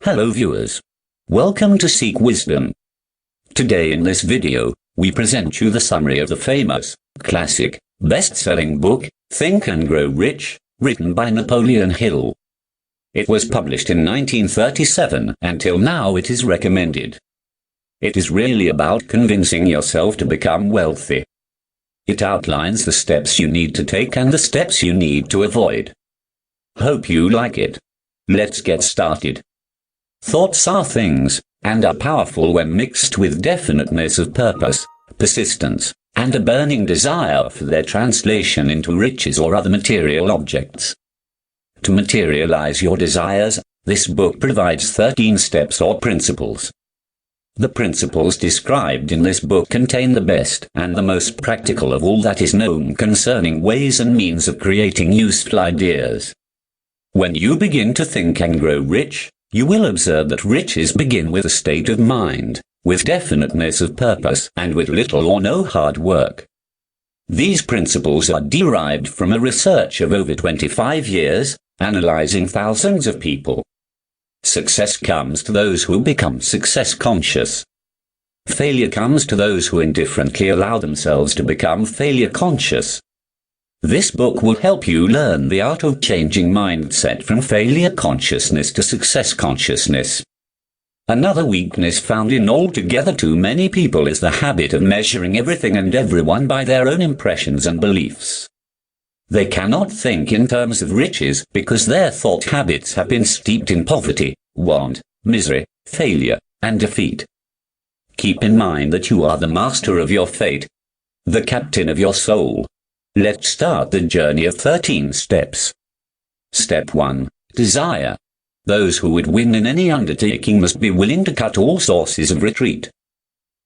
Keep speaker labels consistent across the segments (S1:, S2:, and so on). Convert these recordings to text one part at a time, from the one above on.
S1: Hello viewers. Welcome to Seek Wisdom. Today in this video, we present you the summary of the famous, classic, best-selling book, Think and Grow Rich, written by Napoleon Hill. It was published in 1937, and till now it is recommended. It is really about convincing yourself to become wealthy. It outlines the steps you need to take and the steps you need to avoid. Hope you like it. Let's get started. Thoughts are things, and are powerful when mixed with definiteness of purpose, persistence, and a burning desire for their translation into riches or other material objects. To materialize your desires, this book provides 13 steps or principles. The principles described in this book contain the best and the most practical of all that is known concerning ways and means of creating useful ideas. When you begin to think and grow rich, you will observe that riches begin with a state of mind, with definiteness of purpose, and with little or no hard work. These principles are derived from a research of over 25 years, analyzing thousands of people. Success comes to those who become success conscious. Failure comes to those who indifferently allow themselves to become failure conscious. This book will help you learn the art of changing mindset from failure consciousness to success consciousness. Another weakness found in altogether too many people is the habit of measuring everything and everyone by their own impressions and beliefs. They cannot think in terms of riches because their thought habits have been steeped in poverty, want, misery, failure, and defeat. Keep in mind that you are the master of your fate, the captain of your soul. Let's start the journey of 13 steps. Step 1. Desire. Those who would win in any undertaking must be willing to cut all sources of retreat.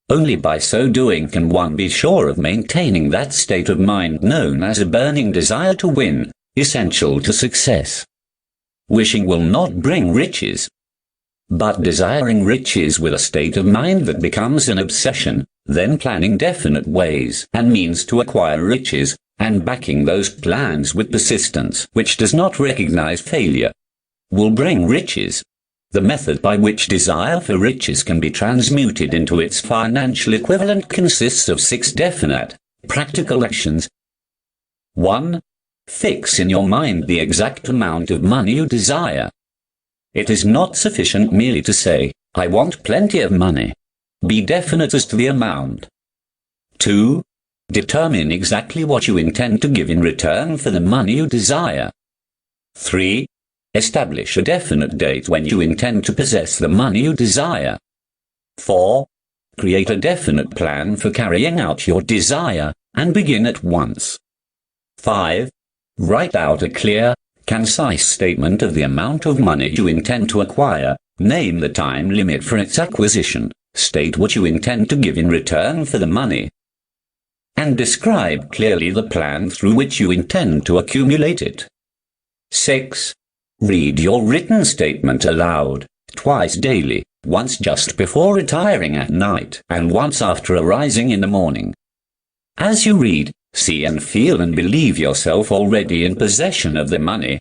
S1: Only by so doing can one be sure of maintaining that state of mind known as a burning desire to win, essential to success. Wishing will not bring riches, but desiring riches with a state of mind that becomes an obsession, then planning definite ways and means to acquire riches, and backing those plans with persistence, which does not recognize failure, will bring riches. The method by which desire for riches can be transmuted into its financial equivalent consists of 6 definite, practical actions. 1. Fix in your mind the exact amount of money you desire. It is not sufficient merely to say, "I want plenty of money." Be definite as to the amount. 2. Determine exactly what you intend to give in return for the money you desire. 3. Establish a definite date when you intend to possess the money you desire. 4. Create a definite plan for carrying out your desire, and begin at once. 5. Write out a clear, concise statement of the amount of money you intend to acquire, name the time limit for its acquisition, state what you intend to give in return for the money, and describe clearly the plan through which you intend to accumulate it. 6. Read your written statement aloud, twice daily, once just before retiring at night, and once after arising in the morning. As you read, see and feel and believe yourself already in possession of the money.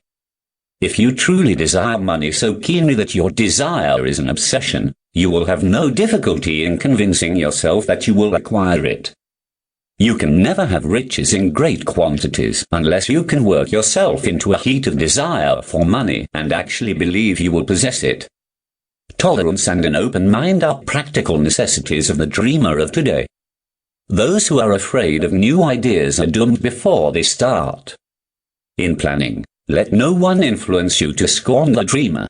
S1: If you truly desire money so keenly that your desire is an obsession, you will have no difficulty in convincing yourself that you will acquire it. You can never have riches in great quantities unless you can work yourself into a heat of desire for money and actually believe you will possess it. Tolerance and an open mind are practical necessities of the dreamer of today. Those who are afraid of new ideas are doomed before they start. In planning, let no one influence you to scorn the dreamer.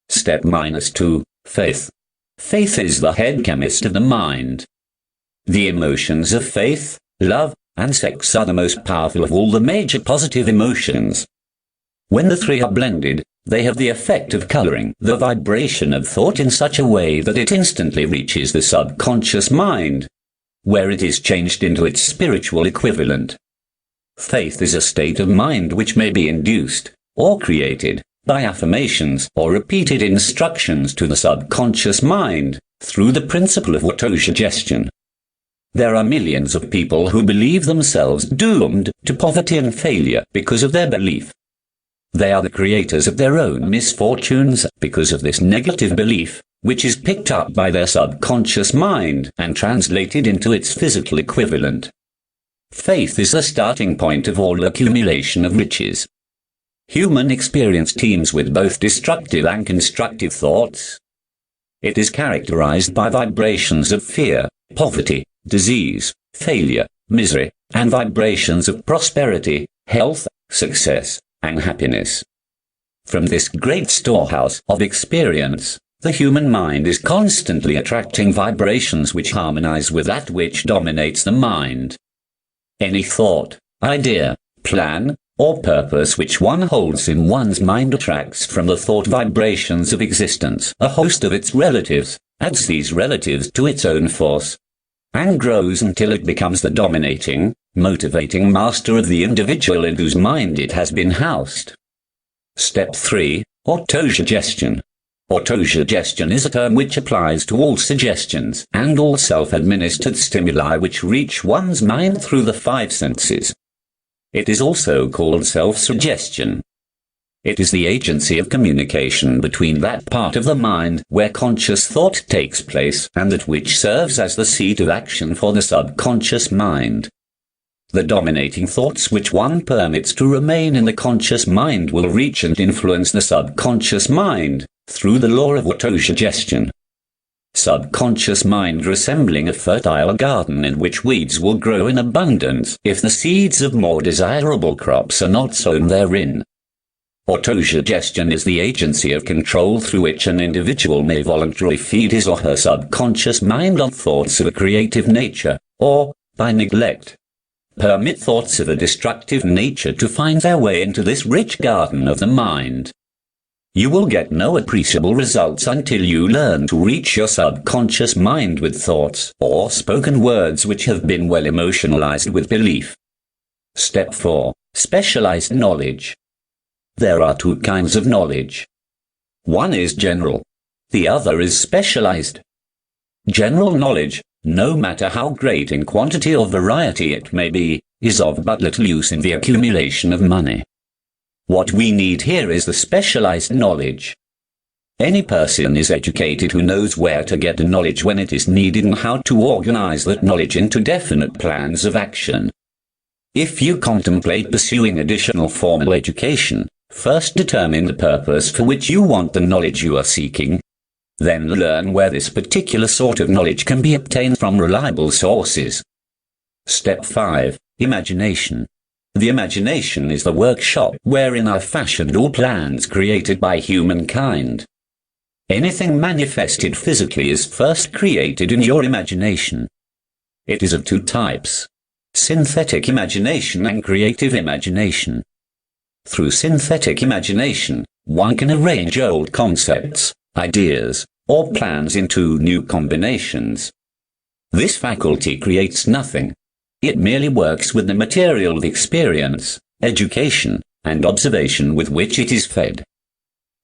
S1: Step -2. Faith. Faith is the head chemist of the mind. The emotions of faith, love, and sex are the most powerful of all the major positive emotions. When the three are blended, they have the effect of coloring the vibration of thought in such a way that it instantly reaches the subconscious mind, where it is changed into its spiritual equivalent. Faith is a state of mind which may be induced, or created, by affirmations or repeated instructions to the subconscious mind, through the principle of autosuggestion. There are millions of people who believe themselves doomed to poverty and failure because of their belief. They are the creators of their own misfortunes because of this negative belief, which is picked up by their subconscious mind and translated into its physical equivalent. Faith is the starting point of all accumulation of riches. Human experience teems with both destructive and constructive thoughts. It is characterized by vibrations of fear, poverty, disease, failure, misery, and vibrations of prosperity, health, success, and happiness. From this great storehouse of experience, the human mind is constantly attracting vibrations which harmonize with that which dominates the mind. Any thought, idea, plan, or purpose which one holds in one's mind attracts from the thought vibrations of existence a host of its relatives, adds these relatives to its own force, and grows until it becomes the dominating, motivating master of the individual in whose mind it has been housed. Step 3. Autosuggestion. Autosuggestion is a term which applies to all suggestions and all self-administered stimuli which reach one's mind through the 5 senses. It is also called self-suggestion. It is the agency of communication between that part of the mind where conscious thought takes place and that which serves as the seat of action for the subconscious mind. The dominating thoughts which one permits to remain in the conscious mind will reach and influence the subconscious mind through the law of autosuggestion. Subconscious mind resembling a fertile garden in which weeds will grow in abundance if the seeds of more desirable crops are not sown therein. Autosuggestion is the agency of control through which an individual may voluntarily feed his or her subconscious mind on thoughts of a creative nature, or, by neglect, permit thoughts of a destructive nature to find their way into this rich garden of the mind. You will get no appreciable results until you learn to reach your subconscious mind with thoughts or spoken words which have been well emotionalized with belief. Step 4. Specialized knowledge. There are 2 kinds of knowledge. One is general. The other is specialized. General knowledge, no matter how great in quantity or variety it may be, is of but little use in the accumulation of money. What we need here is the specialized knowledge. Any person is educated who knows where to get the knowledge when it is needed and how to organize that knowledge into definite plans of action. If you contemplate pursuing additional formal education, first determine the purpose for which you want the knowledge you are seeking. Then learn where this particular sort of knowledge can be obtained from reliable sources. Step 5. Imagination. The imagination is the workshop wherein are fashioned all plans created by humankind. Anything manifested physically is first created in your imagination. It is of 2 types: synthetic imagination and creative imagination. Through synthetic imagination, one can arrange old concepts, ideas, or plans into new combinations. This faculty creates nothing. It merely works with the material of experience, education, and observation with which it is fed.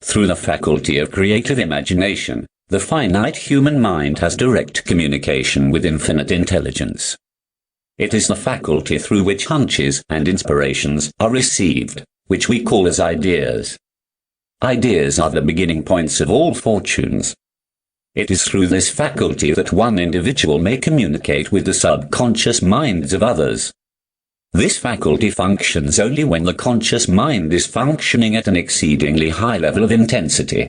S1: Through the faculty of creative imagination, the finite human mind has direct communication with infinite intelligence. It is the faculty through which hunches and inspirations are received, which we call as ideas. Ideas are the beginning points of all fortunes. It is through this faculty that one individual may communicate with the subconscious minds of others. This faculty functions only when the conscious mind is functioning at an exceedingly high level of intensity.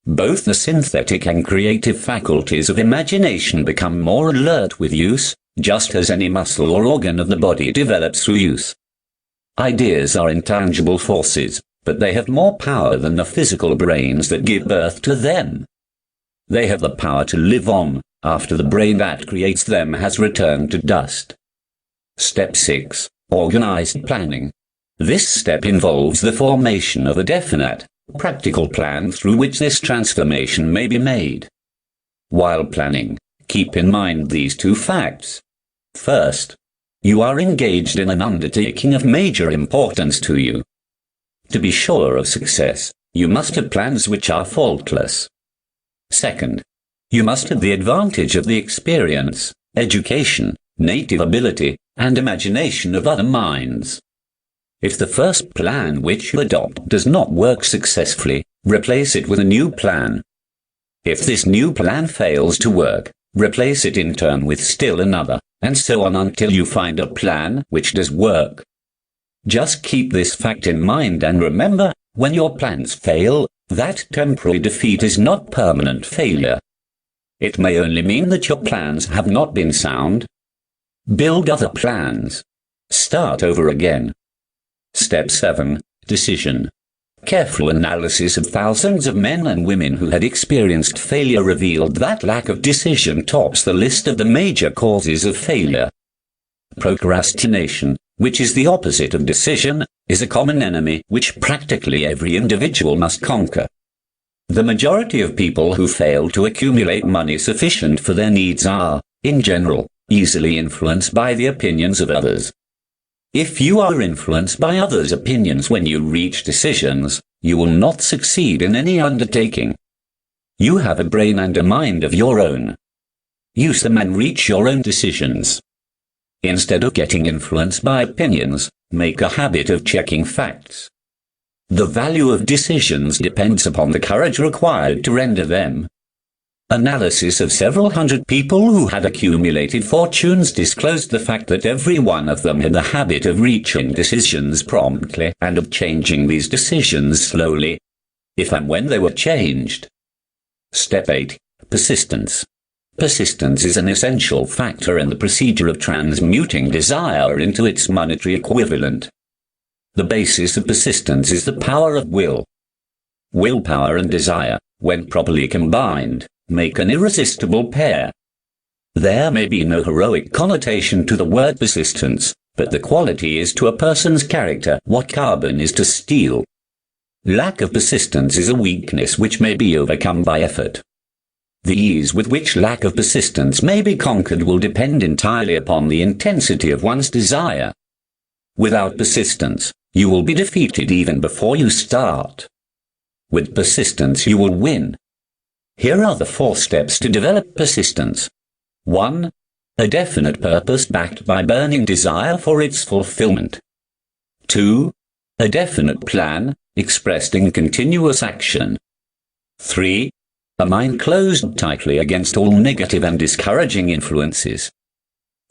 S1: Both the synthetic and creative faculties of imagination become more alert with use, just as any muscle or organ of the body develops through use. Ideas are intangible forces, but they have more power than the physical brains that give birth to them. They have the power to live on, after the brain that creates them has returned to dust. Step 6. Organized planning. This step involves the formation of a definite, practical plan through which this transformation may be made. While planning, keep in mind these 2 facts. First, you are engaged in an undertaking of major importance to you. To be sure of success, you must have plans which are faultless. Second, you must have the advantage of the experience, education, native ability, and imagination of other minds. If the first plan which you adopt does not work successfully, replace it with a new plan. If this new plan fails to work, replace it in turn with still another, and so on until you find a plan which does work. Just keep this fact in mind and remember, when your plans fail, that temporary defeat is not permanent failure. It may only mean that your plans have not been sound. Build other plans. Start over again. Step 7. Decision. Careful analysis of thousands of men and women who had experienced failure revealed that lack of decision tops the list of the major causes of failure. Procrastination, which is the opposite of decision, is a common enemy which practically every individual must conquer. The majority of people who fail to accumulate money sufficient for their needs are, in general, easily influenced by the opinions of others. If you are influenced by others' opinions when you reach decisions, you will not succeed in any undertaking. You have a brain and a mind of your own. Use them and reach your own decisions. Instead of getting influenced by opinions, make a habit of checking facts. The value of decisions depends upon the courage required to render them. Analysis of several hundred people who had accumulated fortunes disclosed the fact that every one of them had the habit of reaching decisions promptly and of changing these decisions slowly, if and when they were changed. Step 8. Persistence. Persistence is an essential factor in the procedure of transmuting desire into its monetary equivalent. The basis of persistence is the power of will. Willpower and desire, when properly combined, make an irresistible pair. There may be no heroic connotation to the word persistence, but the quality is to a person's character what carbon is to steel. Lack of persistence is a weakness which may be overcome by effort. The ease with which lack of persistence may be conquered will depend entirely upon the intensity of one's desire. Without persistence, you will be defeated even before you start. With persistence you will win. Here are the 4 steps to develop persistence. 1. A definite purpose backed by burning desire for its fulfillment. 2. A definite plan, expressed in continuous action. 3. A mind closed tightly against all negative and discouraging influences.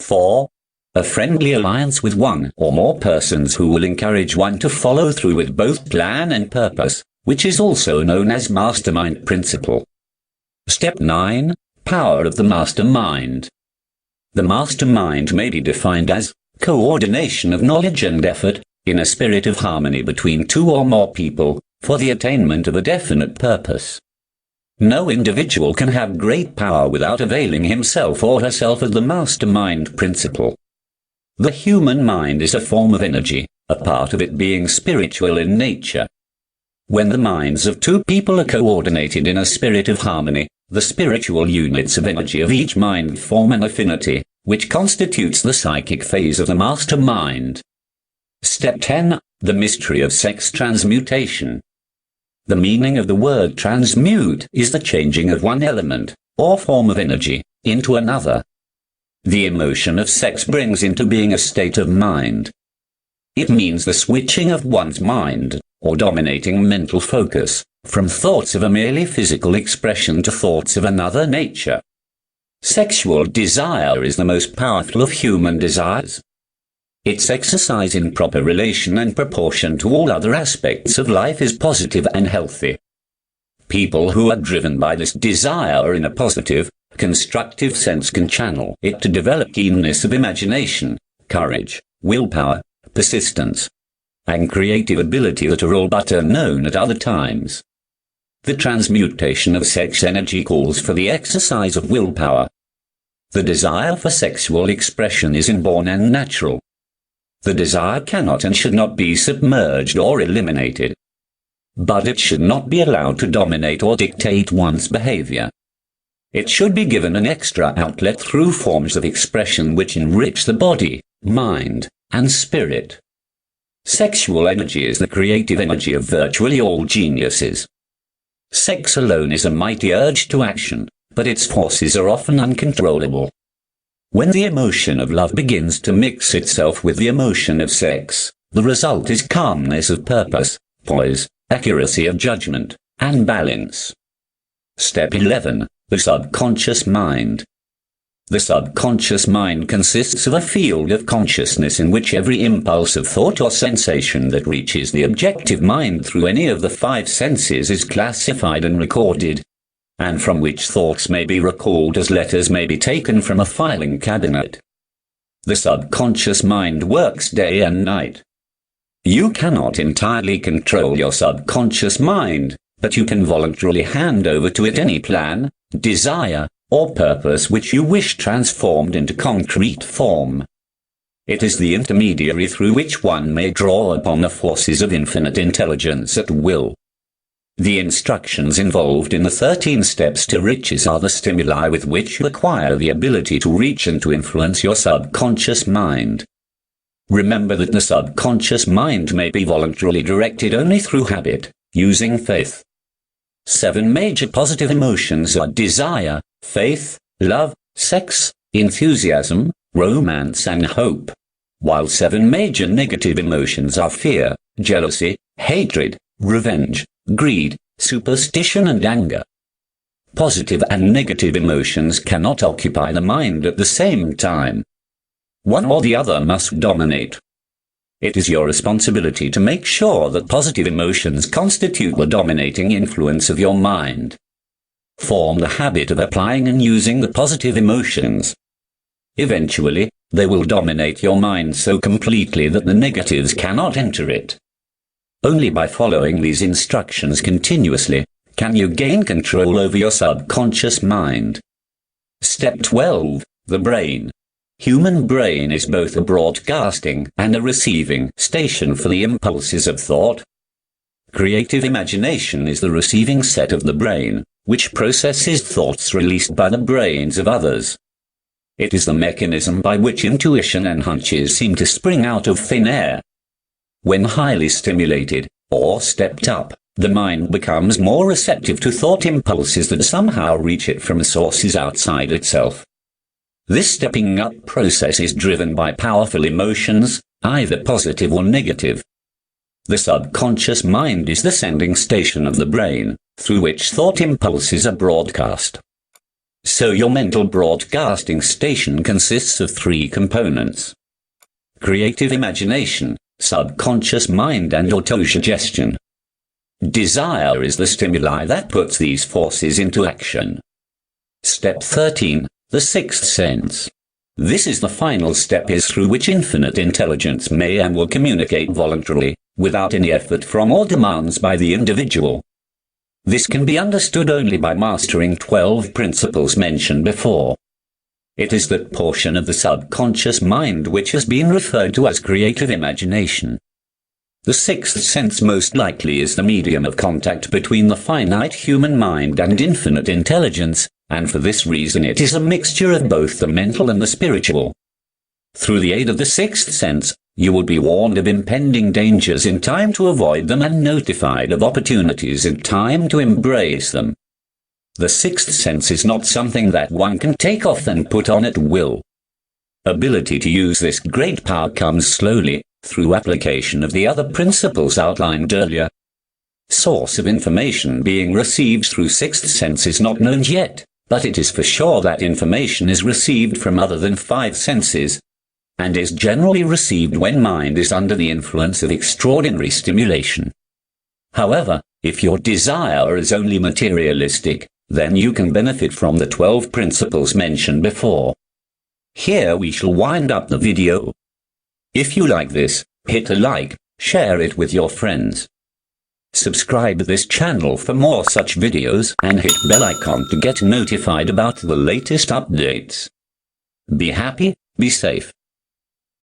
S1: 4. A friendly alliance with one or more persons who will encourage one to follow through with both plan and purpose, which is also known as mastermind principle. Step 9. Power of the mastermind. The mastermind may be defined as coordination of knowledge and effort, in a spirit of harmony between 2 or more people, for the attainment of a definite purpose. No individual can have great power without availing himself or herself of the mastermind principle. The human mind is a form of energy, a part of it being spiritual in nature. When the minds of 2 people are coordinated in a spirit of harmony, the spiritual units of energy of each mind form an affinity, which constitutes the psychic phase of the mastermind. Step 10. The mystery of sex transmutation. The meaning of the word transmute is the changing of one element, or form of energy, into another. The emotion of sex brings into being a state of mind. It means the switching of one's mind, or dominating mental focus, from thoughts of a merely physical expression to thoughts of another nature. Sexual desire is the most powerful of human desires. Its exercise in proper relation and proportion to all other aspects of life is positive and healthy. People who are driven by this desire in a positive, constructive sense can channel it to develop keenness of imagination, courage, willpower, persistence, and creative ability that are all but unknown at other times. The transmutation of sex energy calls for the exercise of willpower. The desire for sexual expression is inborn and natural. The desire cannot and should not be submerged or eliminated. But it should not be allowed to dominate or dictate one's behavior. It should be given an extra outlet through forms of expression which enrich the body, mind, and spirit. Sexual energy is the creative energy of virtually all geniuses. Sex alone is a mighty urge to action, but its forces are often uncontrollable. When the emotion of love begins to mix itself with the emotion of sex, The result is calmness of purpose, poise, accuracy of judgment, and balance. Step 11. The subconscious mind. The subconscious mind consists of a field of consciousness in which every impulse of thought or sensation that reaches the objective mind through any of the five senses is classified and recorded, and from which thoughts may be recalled as letters may be taken from a filing cabinet. The subconscious mind works day and night. You cannot entirely control your subconscious mind, but you can voluntarily hand over to it any plan, desire, or purpose which you wish transformed into concrete form. It is the intermediary through which one may draw upon the forces of infinite intelligence at will. The instructions involved in the 13 steps to riches are the stimuli with which you acquire the ability to reach and to influence your subconscious mind. Remember that the subconscious mind may be voluntarily directed only through habit, using faith. 7 major positive emotions are desire, faith, love, sex, enthusiasm, romance and hope, while 7 major negative emotions are fear, jealousy, hatred, revenge, greed, superstition and anger. Positive and negative emotions cannot occupy the mind at the same time. One or the other must dominate. It is your responsibility to make sure that positive emotions constitute the dominating influence of your mind. Form the habit of applying and using the positive emotions. Eventually, they will dominate your mind so completely that the negatives cannot enter it. Only by following these instructions continuously can you gain control over your subconscious mind. Step 12. The brain. Human brain is both a broadcasting and a receiving station for the impulses of thought. Creative imagination is the receiving set of the brain, which processes thoughts released by the brains of others. It is the mechanism by which intuition and hunches seem to spring out of thin air. When highly stimulated, or stepped up, the mind becomes more receptive to thought impulses that somehow reach it from sources outside itself. This stepping up process is driven by powerful emotions, either positive or negative. The subconscious mind is the sending station of the brain, through which thought impulses are broadcast. So your mental broadcasting station consists of 3 components: creative imagination, subconscious mind and autosuggestion. Desire is the stimuli that puts these forces into action. Step 13. The sixth sense. This is the final step through which infinite intelligence may and will communicate voluntarily, without any effort from or demands by the individual. This can be understood only by mastering 12 principles mentioned before. It is that portion of the subconscious mind which has been referred to as creative imagination. The sixth sense most likely is the medium of contact between the finite human mind and infinite intelligence, and for this reason it is a mixture of both the mental and the spiritual. Through the aid of the sixth sense, you will be warned of impending dangers in time to avoid them and notified of opportunities in time to embrace them. The sixth sense is not something that one can take off and put on at will. Ability to use this great power comes slowly, through application of the other principles outlined earlier. Source of information being received through sixth sense is not known yet, but it is for sure that information is received from other than 5 senses, and is generally received when mind is under the influence of extraordinary stimulation. However, if your desire is only materialistic, then you can benefit from the 12 principles mentioned before. Here we shall wind up the video. If you like this, hit a like, share it with your friends. Subscribe to this channel for more such videos and hit bell icon to get notified about the latest updates. Be happy, be safe.